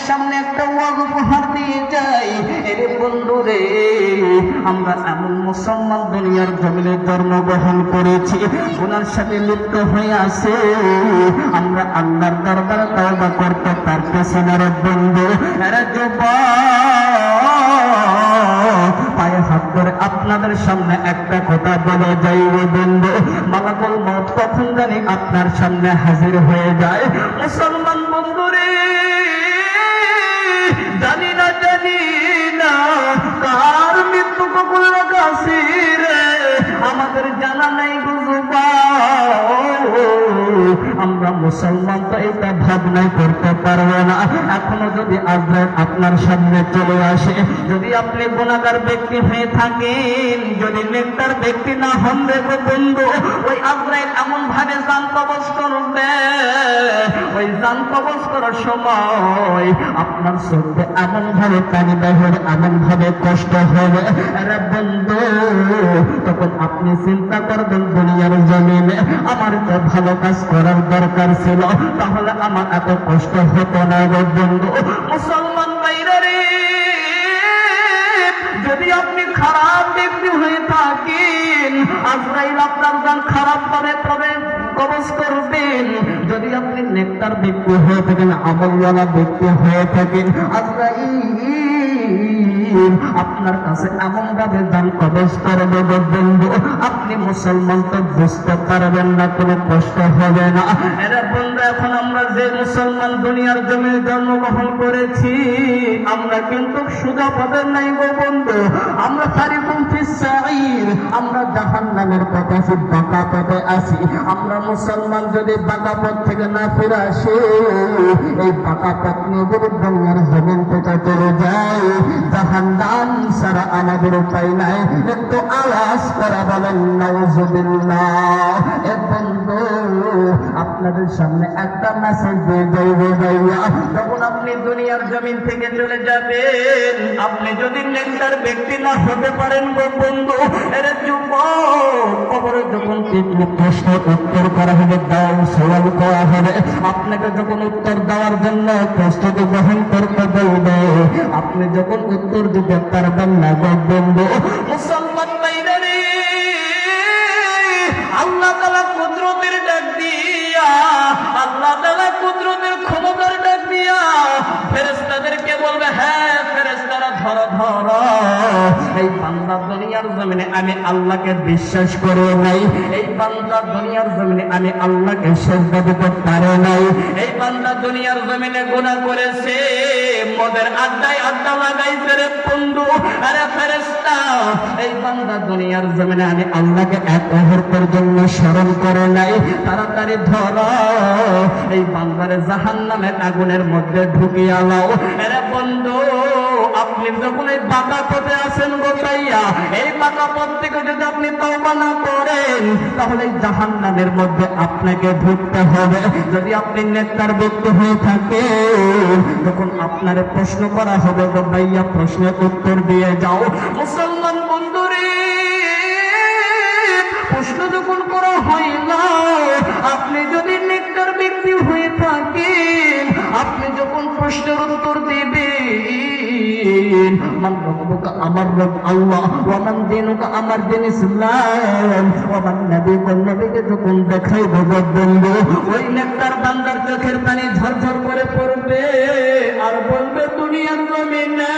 সামনে একটা ওয়াজ উপহার দিয়ে যাই। এর বন্ধু রে, আমরা এমন মুসলমান দুনিয়ার জমিনে জন্মগ্রহণ করেছি, গুনার সাথে লিপ্ত হয়ে আছে, আমরা আল্লাহর দরবারে তওবা করতে পারতেছি না রে বন্ধু। এরা পায়ে হাত ধরে আপনাদের সামনে একটা কথা বলে যাই রে বন্ধু, মালাকুল মউত কখন জানি আপনার সামনে হাজির হয়ে যায়। মুসলমান বন্ধু রে, জানি না কার মৃত্যু কখন লাগাছি রে, আমাদের জানা নাই বুঝবা। আমরা মুসলমান তো এটা ভাবনাই করতে পারবো না। এখনো যদি আজরাইল আপনার সামনে চলে আসে, যদি আপনি গুনাহগার ব্যক্তি হয়ে থাকেন, যদি নেককার ব্যক্তি না হন রে বন্ধু, ওই আজরাইল এমন ভাবে জান কবজ করবে, ওই জান কবজ করার সময় আপনার চোখে এমন ভাবে পানি বের, এমন ভাবে কষ্ট হবে রে বন্ধু, তখন আপনি চিন্তা করবেন দুনিয়ার জমিনে আমার তো ভালো কাজ করার দরকার ছিল, তাহলে আমার এত কষ্ট হতো না রে বন্ধু। মুসলমান ভাইরা রে, যদি আপনি খারাপ ব্যক্তি হয়ে থাকেন, আজরাইল আপনার জান খারাপ ভাবে তবে কবজ করবেন। যদি আপনি নেককার ব্যক্তি হয়ে থাকেন, আমলওয়ালা ব্যক্তি হয়ে থাকেন, আজরাইল আপনার কাছে এমন ভাবে জান কবজ করবে বন্ধু, আপনি মুসলমান তো বুঝতে পারবেন না, কোনো কষ্ট হবে না। এরা বন্ধু, এখন আমরা যে মুসলমান দুনিয়ার জমিনে জন্মগ্রহণ করেছি, আমরা কিন্তু সোজা পথে নাই গো বন্ধু, আমরা তারিকুম ফিস সাঈর, আমরা জাহান্নামের পথে আছি, বাঁকা পথে আছি। আমরা মুসলমান যদি বাঁকা পথ থেকে না ফিরে আসি, এই বাঁকা পথ নিয়ে যদি দুনিয়ার জমিন থেকে চলে যায়, জাহান্নাম ছাড়া আমাদের উপায় নাই। একটু আওয়াজ করে বলেন নাউজুবিল্লাহ। এ বন্ধু, আপনাদের সামনে একটা মেসেজ দিয়ে যাইব ভাইয়া, যখন আপনি দুনিয়ার জমিন থেকে চলে যাবেন, আপনি যদি নেককার ব্যক্তি না হতে পারেন গো বন্ধু, এর যুবক, কবরে যখন প্রশ্ন উত্তর করা হবে, দাও সওয়াল করা হবে, আপনাকে যখন উত্তর দেওয়ার জন্য প্রস্তুতি গ্রহণ করতে বলবে, আপনি যখন উত্তর দিতে পারবেন না গো বন্ধু। মুসলমান ভাইরা রে, আল্লাহ তাআলা কুদরতের ডাক দিয়া, আল্লাহ তাআলা কুদরতের ক্ষমতার ডাক দিয়া ফেরেশতাদেরকে বলবে, হ্যাঁ ফেরেশতারা ধরো ধরো, এই বান্দা দুনিয়ার জমিনে আমি আল্লাহকে বিশ্বাস করে নাই, এই বান্দা দুনিয়ার জমিনে আমি আল্লাহকে সিজদা দিতে পারে নাই, এই বান্দা দুনিয়ার জমিনে গুনাহ করেছে, মদের আড্ডায় আড্ডা লাগাইছে রে বন্ধু। আরে ফেরেশতা, এই বান্দা দুনিয়ার জমিনে আমি আল্লাহকে এক মুহূর্তের জন্য স্মরণ করে নাই, তাড়াতাড়ি ধরো, এই বান্দারে জাহান্নামের আগুনের মধ্যে ঢুকিয়ে দাও। আরে বন্ধু, আপনি যখন এই বাঁকা পথে আছেন গো ভাইয়া, এই বাঁকা পথ থেকে যদি আপনি তওবা না করেন, তাহলে জাহান্নামের মধ্যে আপনাকে ঢুকতে হবে। যদি আপনি নেককার ব্যক্তি হয়ে থাকেন, যখন আপনার প্রশ্ন করা হবে গো ভাইয়া, প্রশ্নের উত্তর দিয়ে যাও। মুসলমান বন্ধু রে, প্রশ্ন যখন করা হয় না, আপনি যদি নেককার ব্যক্তি হয়ে থাকেন, আপনি যখন প্রশ্নের উত্তর দিবেন, মান রব্বুকা, আমার রব আল্লাহ, ওয়া মান দীনুকা, আমার দিন ইসলাম, ওয়া মান নবীকা, নবীকে যখন দেখাইব বন্ধু, ওই নেককার বান্দার চোখের পানি ঝরঝর করে পড়বে আর বলবে, দুনিয়ার জমিনে